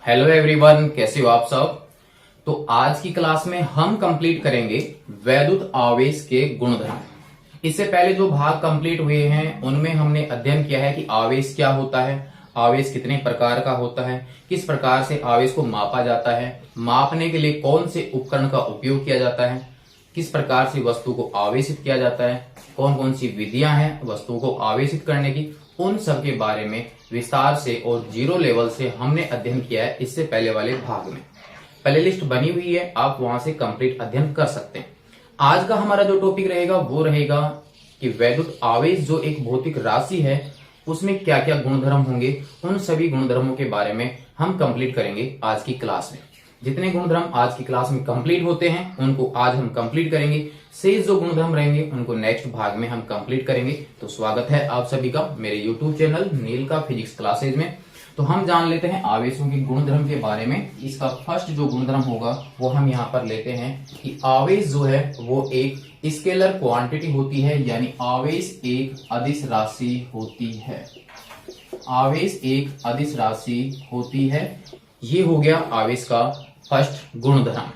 Hello everyone, कैसे हो आप सब। तो आज की क्लास में हम कंप्लीट करेंगे वैद्युत आवेश के गुणधर्म। इससे पहले जो भाग कंप्लीट हुए हैं उनमें हमने अध्ययन किया है कि आवेश क्या होता है, आवेश कितने प्रकार का होता है, किस प्रकार से आवेश को मापा जाता है, मापने के लिए कौन से उपकरण का उपयोग किया जाता है, किस प्रकार से वस्तु को आवेशित किया जाता है, कौन कौन सी विधियां हैं वस्तु को आवेशित करने की, उन सब के बारे में विस्तार से और जीरो लेवल से हमने अध्ययन किया है इससे पहले वाले भाग में। प्ले लिस्ट बनी हुई है, आप वहां से कंप्लीट अध्ययन कर सकते हैं। आज का हमारा जो टॉपिक रहेगा वो रहेगा कि वैद्युत आवेश जो एक भौतिक राशि है उसमें क्या क्या गुणधर्म होंगे, उन सभी गुणधर्मों के बारे में हम कंप्लीट करेंगे आज की क्लास में। जितने गुणधर्म आज की क्लास में कंप्लीट होते हैं उनको आज हम कंप्लीट करेंगे, शेष जो गुणधर्म रहेंगे उनको नेक्स्ट भाग में हम कंप्लीट करेंगे। तो स्वागत है आप सभी का मेरे यूट्यूब चैनल नील का फिजिक्स क्लासेज में। तो हम जान लेते हैं आवेशों के गुणधर्म के बारे में। इसका फर्स्ट जो गुणधर्म होगा वो हम यहाँ पर लेते हैं कि आवेश जो है वो एक स्केलर क्वांटिटी होती है, यानी आवेश एक अदिश राशि होती है। आवेश एक अदिश राशि होती है, ये हो गया आवेश का फर्स्ट गुणधर्म।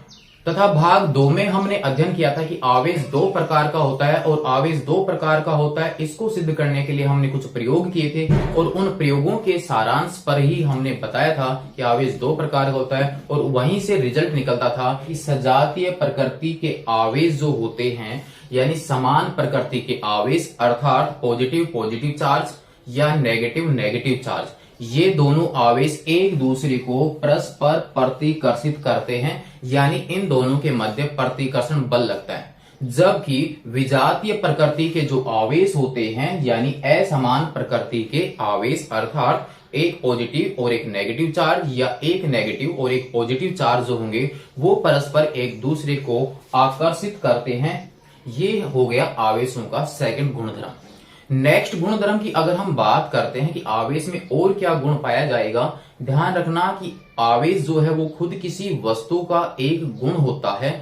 तथा भाग 2 में हमने अध्ययन किया था कि आवेश 2 प्रकार का होता है और आवेश 2 प्रकार का होता है इसको सिद्ध करने के लिए हमने कुछ प्रयोग किए थे और उन प्रयोगों के सारांश पर ही हमने बताया था कि आवेश 2 प्रकार का होता है और वहीं से रिजल्ट निकलता था कि सजातीय प्रकृति के आवेश जो होते हैं, यानी समान प्रकृति के आवेश अर्थात पॉजिटिव पॉजिटिव चार्ज या नेगेटिव नेगेटिव चार्ज, ये दोनों आवेश एक दूसरे को परस्पर प्रतिकर्षित करते हैं, यानी इन दोनों के मध्य प्रतिकर्षण बल लगता है। जबकि विजातीय प्रकृति के जो आवेश होते हैं, यानी असमान प्रकृति के आवेश अर्थात एक पॉजिटिव और एक नेगेटिव चार्ज या एक नेगेटिव और एक पॉजिटिव चार्ज जो होंगे वो परस्पर एक दूसरे को आकर्षित करते हैं। ये हो गया आवेशों का सेकंड गुणधर्म। नेक्स्ट गुणधर्म की अगर हम बात करते हैं कि आवेश में और क्या गुण पाया जाएगा, ध्यान रखना कि आवेश जो है वो खुद किसी वस्तु का एक गुण होता है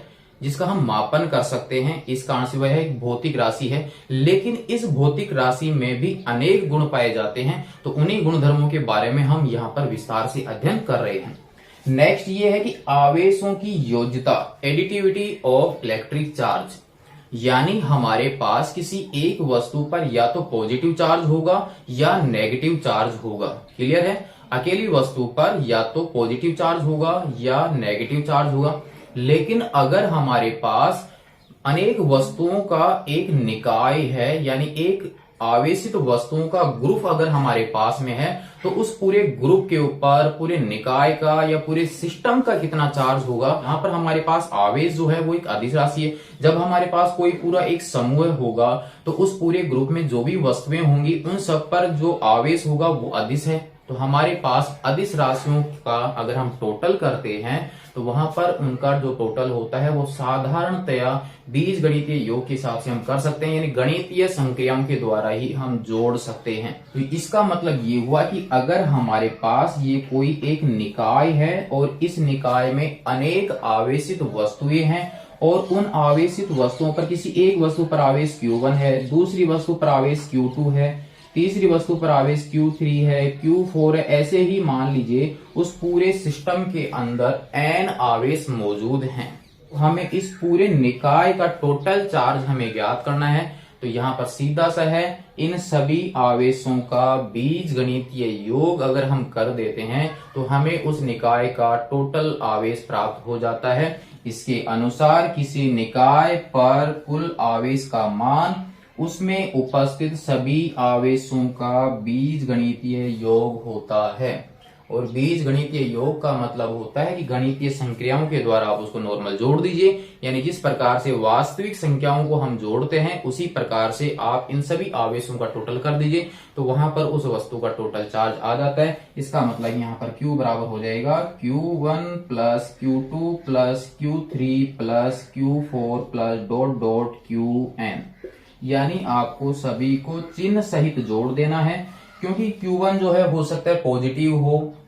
जिसका हम मापन कर सकते हैं। इस कारण से वह एक भौतिक राशि है, लेकिन इस भौतिक राशि में भी अनेक गुण पाए जाते हैं। तो उन्हीं गुणधर्मों के बारे में हम यहाँ पर विस्तार से अध्ययन कर रहे हैं। नेक्स्ट ये है कि आवेशों की योज्यता, एडिटिविटी ऑफ इलेक्ट्रिक चार्ज, यानी हमारे पास किसी एक वस्तु पर या तो पॉजिटिव चार्ज होगा या नेगेटिव चार्ज होगा। क्लियर है, अकेली वस्तु पर या तो पॉजिटिव चार्ज होगा या नेगेटिव चार्ज होगा। लेकिन अगर हमारे पास अनेक वस्तुओं का एक निकाय है, यानी एक आवेशित वस्तुओं का ग्रुप अगर हमारे पास में है, तो उस पूरे ग्रुप के ऊपर पूरे निकाय का या पूरे सिस्टम का कितना चार्ज होगा। यहाँ पर हमारे पास आवेश जो है वो एक अदिश राशि है। जब हमारे पास कोई पूरा एक समूह होगा तो उस पूरे ग्रुप में जो भी वस्तुएं होंगी उन सब पर जो आवेश होगा वो अदिश है। तो हमारे पास अदिश राशियों का अगर हम टोटल करते हैं तो वहां पर उनका जो टोटल होता है वो साधारणतया बीज गणितीय योग के हिसाब से हम कर सकते हैं, यानी गणितीय संक्रियाओं के द्वारा ही हम जोड़ सकते हैं। तो इसका मतलब ये हुआ कि अगर हमारे पास ये कोई एक निकाय है और इस निकाय में अनेक आवेशित वस्तुएं हैं और उन आवेशित वस्तुओं पर किसी एक वस्तु पर आवेश Q1 है, दूसरी वस्तु पर आवेश Q2 है, तीसरी वस्तु पर आवेश Q3 है, Q4 है, ऐसे ही मान लीजिए उस पूरे सिस्टम के अंदर n आवेश मौजूद हैं। हमें इस पूरे निकाय का टोटल चार्ज हमें ज्ञात करना है। तो यहाँ पर सीधा सा है, इन सभी आवेशों का बीज गणितीय योग अगर हम कर देते हैं तो हमें उस निकाय का टोटल आवेश प्राप्त हो जाता है। इसके अनुसार किसी निकाय पर कुल आवेश का मान उसमें उपस्थित सभी आवेशों का बीज गणितीय योग होता है। और बीज गणितीय योग का मतलब होता है कि गणितीय संक्रियाओं के द्वारा आप उसको नॉर्मल जोड़ दीजिए, यानी जिस प्रकार से वास्तविक संख्याओं को हम जोड़ते हैं उसी प्रकार से आप इन सभी आवेशों का टोटल कर दीजिए, तो वहां पर उस वस्तु का टोटल चार्ज आ जाता है। इसका मतलब यहाँ पर Q बराबर हो जाएगा Q1 plus Q2 plus Q3 plus Q4 plus dot dot Qn, यानी आपको सभी को चिन्ह सहित जोड़ देना है। क्योंकि Q1 जो है हो सकता है पॉजिटिव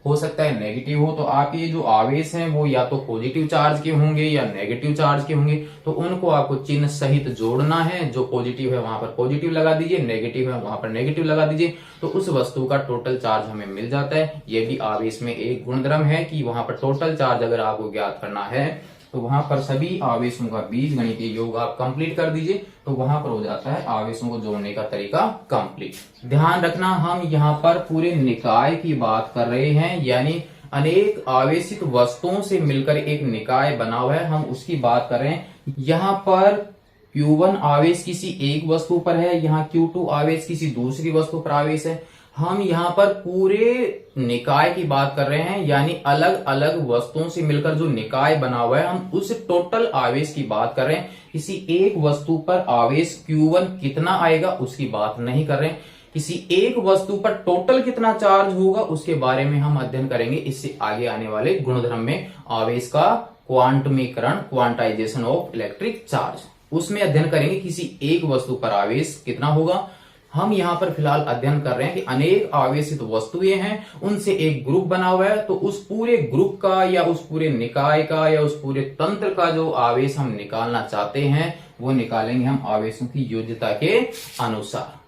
हो सकता है नेगेटिव हो। तो आपके ये जो आवेश हैं वो या तो पॉजिटिव चार्ज के होंगे या नेगेटिव चार्ज के होंगे। तो उनको आपको चिन्ह सहित जोड़ना है। जो पॉजिटिव है वहां पर पॉजिटिव लगा दीजिए, नेगेटिव है वहां पर नेगेटिव लगा दीजिए। तो उस वस्तु का टोटल चार्ज हमें मिल जाता है। ये भी आवेश में एक गुणधर्म है कि वहां पर टोटल चार्ज अगर आपको ज्ञात करना है तो वहां पर सभी आवेशों का बीजगणितीय योग आप कंप्लीट कर दीजिए, तो वहां पर हो जाता है आवेशों को जोड़ने का तरीका कंप्लीट। ध्यान रखना, हम यहाँ पर पूरे निकाय की बात कर रहे हैं, यानी अनेक आवेशित वस्तुओं से मिलकर एक निकाय बना हुआ है, हम उसकी बात कर रहे हैं। यहाँ पर Q1 आवेश किसी एक वस्तु पर है, यहाँ Q2 आवेश किसी दूसरी वस्तु पर आवेश है। हम यहाँ पर पूरे निकाय की बात कर रहे हैं, यानी अलग अलग वस्तुओं से मिलकर जो निकाय बना हुआ है, हम उस टोटल आवेश की बात कर रहे हैं। किसी एक वस्तु पर आवेश Q1 कितना आएगा उसकी बात नहीं कर रहे हैं। किसी एक वस्तु पर टोटल कितना चार्ज होगा उसके बारे में हम अध्ययन करेंगे इससे आगे आने वाले गुणधर्म में। आवेश का क्वांटमीकरण, क्वांटाइजेशन ऑफ इलेक्ट्रिक चार्ज, उसमें अध्ययन करेंगे किसी एक वस्तु पर आवेश कितना होगा। हम यहाँ पर फिलहाल अध्ययन कर रहे हैं कि अनेक आवेशित वस्तुएं हैं, उनसे एक ग्रुप बना हुआ है। तो उस पूरे ग्रुप का या उस पूरे निकाय का या उस पूरे तंत्र का जो आवेश हम निकालना चाहते हैं वो निकालेंगे हम आवेशों की योज्यता के अनुसार।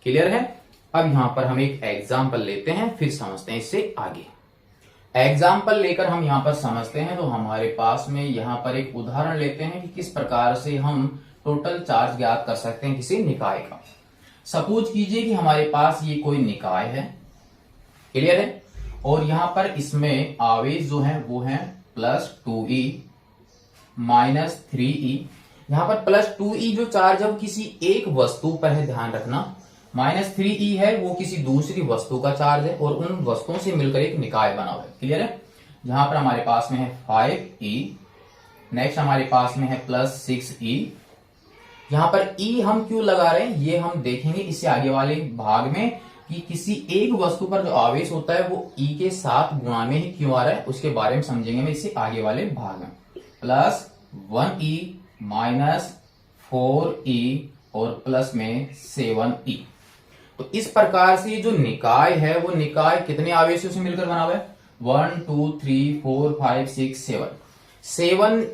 क्लियर है? अब यहाँ पर हम एक एग्जाम्पल लेते हैं, फिर समझते हैं इससे आगे। एग्जाम्पल लेकर हम यहाँ पर समझते हैं। तो हमारे पास में यहाँ पर एक उदाहरण लेते हैं कि किस प्रकार से हम टोटल चार्ज ज्ञात कर सकते हैं किसी निकाय का। सपोज कीजिए कि हमारे पास ये कोई निकाय है, क्लियर है, और यहां पर इसमें आवेश जो है वो है +2e -3e। यहां पर +2e जो चार्ज है वो किसी एक वस्तु पर है, ध्यान रखना। -3e है वो किसी दूसरी वस्तु का चार्ज है और उन वस्तुओं से मिलकर एक निकाय बना हुआ है। क्लियर है? यहां पर हमारे पास में है 5e, नेक्स्ट हमारे पास में है +6e। यहां पर E हम क्यों लगा रहे हैं ये हम देखेंगे इससे आगे वाले भाग में, कि किसी एक वस्तु पर जो आवेश होता है वो E के साथ गुणा में ही क्यों आ रहा है उसके बारे में समझेंगे मैं इससे आगे वाले भाग में। +1e -4e और प्लस में 7e। तो इस प्रकार से जो निकाय है वो निकाय कितने आवेशों से मिलकर बना हुआ है? 1 2 3 4 5 6 7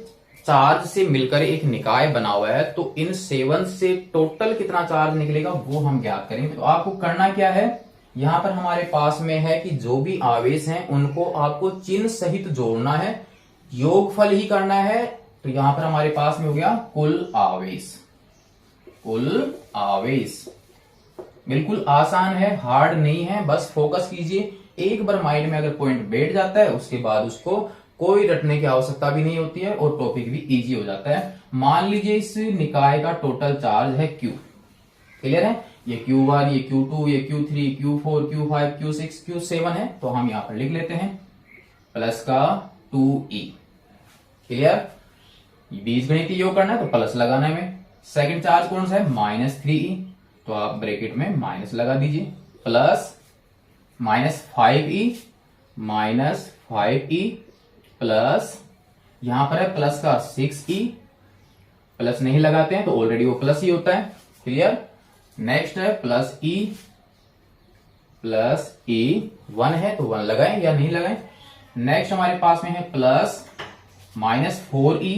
चार्ज से मिलकर एक निकाय बना हुआ है। तो इन 7 से टोटल कितना चार्ज निकलेगा वो हम ज्ञात करेंगे। तो आपको करना क्या है, यहां पर हमारे पास में है कि जो भी आवेश हैं उनको आपको चिन्ह सहित जोड़ना है, योगफल ही करना है। तो यहां पर हमारे पास में हो गया कुल आवेश। कुल आवेश बिल्कुल आसान है, हार्ड नहीं है, बस फोकस कीजिए। एक बार माइंड में अगर पॉइंट बैठ जाता है उसके बाद उसको कोई रटने की आवश्यकता भी नहीं होती है और टॉपिक भी इजी हो जाता है। मान लीजिए इस निकाय का टोटल चार्ज है Q, क्लियर है? ये Q1, ये Q2, ये Q3, Q4, Q5, Q6, Q7 है। तो हम यहां पर लिख लेते हैं प्लस का 2e, क्लियर? बीजगणितीय योग करना है तो प्लस लगाना है। सेकंड चार्ज कौन सा है? -3e, तो आप ब्रैकेट में माइनस लगा दीजिए। प्लस -5e -5e प्लस यहां पर है प्लस का 6e, प्लस नहीं लगाते हैं तो ऑलरेडी वो प्लस ही होता है, क्लियर? नेक्स्ट है +e 1 है तो 1 लगाएं या नहीं लगाएं। नेक्स्ट हमारे पास में है प्लस -4e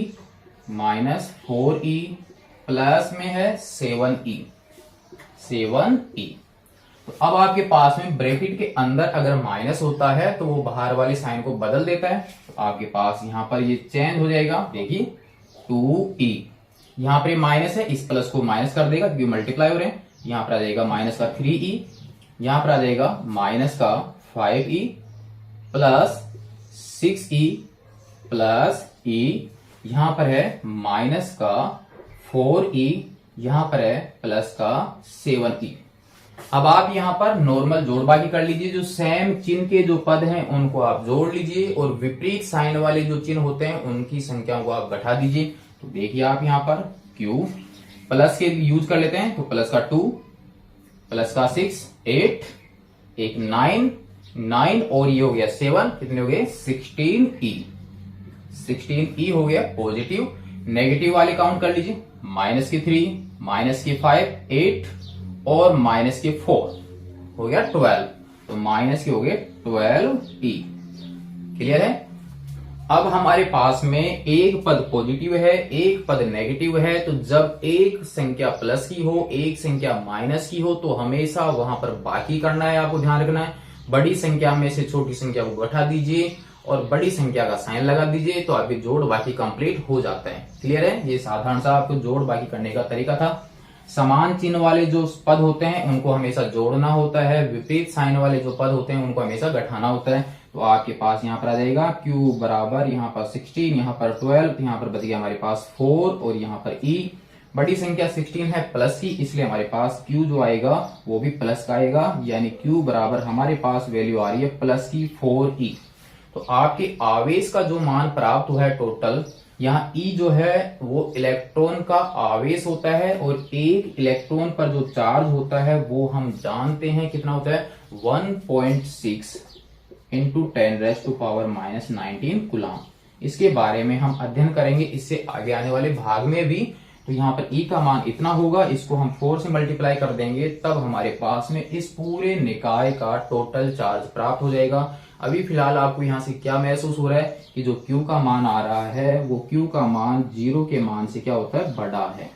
प्लस में है 7e। तो अब आपके पास में ब्रैकेट के अंदर अगर माइनस होता है तो वो बाहर वाली साइन को बदल देता है। तो आपके पास यहां पर ये चेंज हो जाएगा, देखिए 2e, यहां पर माइनस है, इस प्लस को माइनस कर देगा क्योंकि मल्टीप्लाई हो रहे हैं। यहां पर आ जाएगा माइनस का 3e, यहां पर आ जाएगा माइनस का 5e plus 6e plus e, यहां पर है माइनस का 4e, यहां पर है प्लस का 7e। अब आप यहां पर नॉर्मल जोड़बाकी कर लीजिए, जो सेम चिन्ह के जो पद हैं उनको आप जोड़ लीजिए और विपरीत साइन वाले जो चिन्ह होते हैं उनकी संख्याओं को आप घटा दीजिए। तो देखिए आप यहां पर Q प्लस के यूज कर लेते हैं, तो प्लस का 2 प्लस का 6 8, एक 9 और ये हो गया 7, कितने हो गए? 16e हो गया पॉजिटिव। नेगेटिव वाले काउंट कर लीजिए, -3 -5 8 और -4, हो गया 12, तो माइनस के हो गए 12e। क्लियर है। अब हमारे पास में एक पद पॉजिटिव है, एक पद नेगेटिव है, तो जब एक संख्या प्लस की हो, एक संख्या माइनस की हो, तो हमेशा वहां पर बाकी करना है, आपको ध्यान रखना है। बड़ी संख्या में से छोटी संख्या को घटा दीजिए और बड़ी संख्या का साइन लगा दीजिए, तो आपके जोड़ बाकी कंप्लीट हो जाता है। क्लियर है। ये साधारण सा आपको जोड़ बाकी करने का तरीका था। समान चिन्ह वाले जो पद होते हैं उनको हमेशा जोड़ना होता है, विपरीत साइन वाले जो पद होते हैं उनको हमेशा घटाना होता है। तो आपके पास यहाँ पर आ जाएगा q बराबर यहाँ पर 16, यहाँ पर 12, तो यहाँ पर बच गया हमारे पास 4 और यहाँ पर e। बड़ी संख्या 16 है प्लस की, इसलिए हमारे पास q जो आएगा वो भी प्लस का आएगा, यानी q बराबर हमारे पास वैल्यू आ रही है प्लस की 4e। तो आपके आवेश का जो मान प्राप्त हुआ है टोटल, यहाँ E जो है वो इलेक्ट्रॉन का आवेश होता है और एक इलेक्ट्रॉन पर जो चार्ज होता है वो हम जानते हैं कितना होता है 1.6 इंटू 10⁻⁻19 कूलम। इसके बारे में हम अध्ययन करेंगे इससे आगे आने वाले भाग में भी। तो यहाँ पर E का मान इतना होगा, इसको हम 4 से मल्टीप्लाई कर देंगे, तब हमारे पास में इस पूरे निकाय का टोटल चार्ज प्राप्त हो जाएगा। अभी फिलहाल आपको यहाँ से क्या महसूस हो रहा है कि जो Q का मान आ रहा है वो Q का मान 0 के मान से क्या होता है, बड़ा है,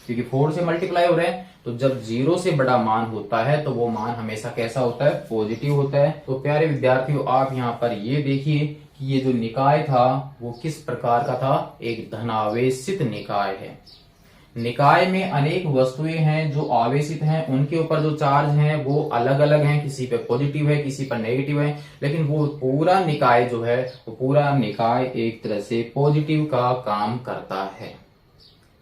क्योंकि 4 से मल्टीप्लाई हो रहा है। तो जब 0 से बड़ा मान होता है तो वो मान हमेशा कैसा होता है, पॉजिटिव होता है। तो प्यारे विद्यार्थियों, आप यहाँ पर ये देखिए कि ये जो निकाय था वो किस प्रकार का था, एक धनावेशित निकाय है। निकाय में अनेक वस्तुएं हैं जो आवेशित हैं, उनके ऊपर जो चार्ज हैं वो अलग अलग हैं, किसी पे पॉजिटिव है, किसी पर नेगेटिव है, लेकिन वो पूरा निकाय जो है वो पूरा निकाय एक तरह से पॉजिटिव का काम करता है।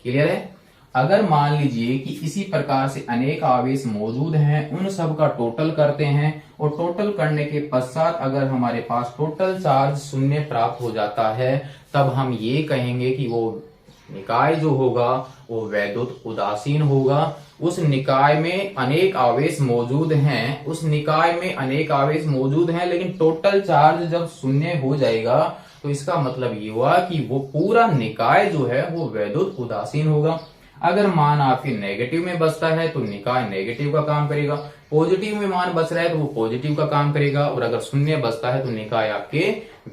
क्लियर है। अगर मान लीजिए कि इसी प्रकार से अनेक आवेश मौजूद हैं, उन सब का टोटल करते हैं और टोटल करने के पश्चात अगर हमारे पास टोटल चार्ज 0 प्राप्त हो जाता है, तब हम ये कहेंगे कि वो निकाय जो होगा वो वैद्युत उदासीन होगा। उस निकाय में अनेक आवेश मौजूद हैं, उस निकाय में अनेक आवेश मौजूद हैं, लेकिन टोटल चार्ज जब 0 हो जाएगा तो इसका मतलब ये हुआ कि वो पूरा निकाय जो है वो वैद्युत उदासीन होगा। अगर मान आपके नेगेटिव में बचता है तो निकाय नेगेटिव का काम करेगा, पॉजिटिव में मान बच रहा है तो वो पॉजिटिव का काम करेगा, और अगर 0 बचता है तो निकाय आपके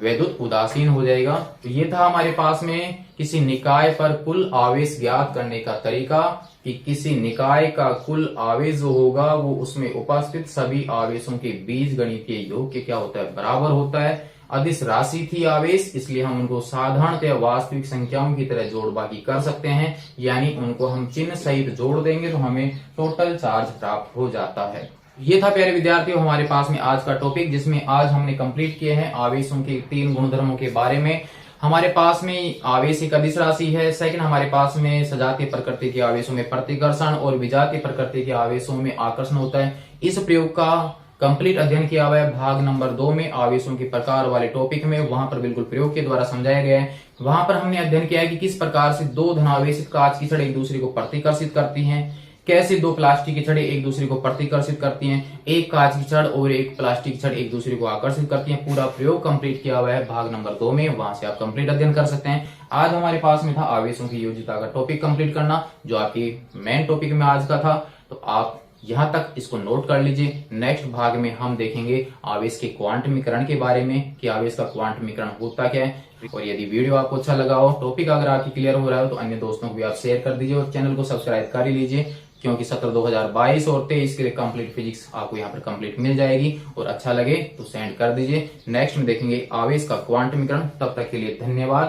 वैद्युत उदासीन हो जाएगा। तो ये था हमारे पास में किसी निकाय पर कुल आवेश ज्ञात करने का तरीका, कि किसी निकाय का कुल आवेश जो होगा वो उसमें उपस्थित सभी आवेशों के बीजगणितीय योग के क्या होता है, बराबर होता है। अदिश राशि थी आवेश, इसलिए हम उनको साधारणतः वास्तविक संख्याओं की तरह जोड़ बाकी कर सकते हैं, यानी उनको हम चिन्ह सहित जोड़ देंगे तो हमें टोटल चार्ज प्राप्त हो जाता है। ये था प्यारे विद्यार्थियों हमारे पास में आज का टॉपिक, जिसमें आज हमने कंप्लीट किए हैं आवेशों के 3 गुणधर्मों के बारे में। हमारे पास में आवेश एक अदिश राशि है, सेकंड हमारे पास में सजातीय प्रकृति के आवेशों में प्रतिकर्षण और विजातीय प्रकृति के आवेशों में आकर्षण होता है। इस प्रयोग का कंप्लीट अध्ययन किया हुआ है भाग नंबर 2 में, आवेशों के प्रकार वाले टॉपिक में। वहां पर बिल्कुल प्रयोग के द्वारा समझाया गया है। वहां पर हमने अध्ययन किया है कि किस प्रकार से 2 धनावेशित कांच की छड़ एक दूसरे को प्रतिकर्षित करती हैं, कैसे 2 प्लास्टिक की छड़ें एक दूसरे को प्रतिकर्षित करती हैं, एक कांच की छड़ और एक प्लास्टिक की छड़ एक दूसरे को आकर्षित करती हैं। पूरा प्रयोग कंप्लीट किया हुआ है भाग नंबर 2 में, वहां से आप कंप्लीट अध्ययन कर सकते हैं। आज हमारे पास में था आवेशों की योज्यता का टॉपिक कंप्लीट करना, जो आपकी मेन टॉपिक में आज का था। तो आप यहां तक इसको नोट कर लीजिए। नेक्स्ट भाग में हम देखेंगे आवेश के क्वांटमीकरण के बारे में, कि आवेश का क्वांटमीकरण होता क्या है। और यदि वीडियो आपको अच्छा लगा हो, टॉपिक अगर आपकी क्लियर हो रहा हो, तो अन्य दोस्तों को भी आप शेयर कर दीजिए और चैनल को सब्सक्राइब कर ही लीजिए, क्योंकि सत्र 2022 और 23 के लिए कंप्लीट फिजिक्स आपको यहाँ पर कंप्लीट मिल जाएगी। और अच्छा लगे तो सेंड कर दीजिए। नेक्स्ट में देखेंगे आवेश का क्वांटमीकरण। तब तक के लिए धन्यवाद।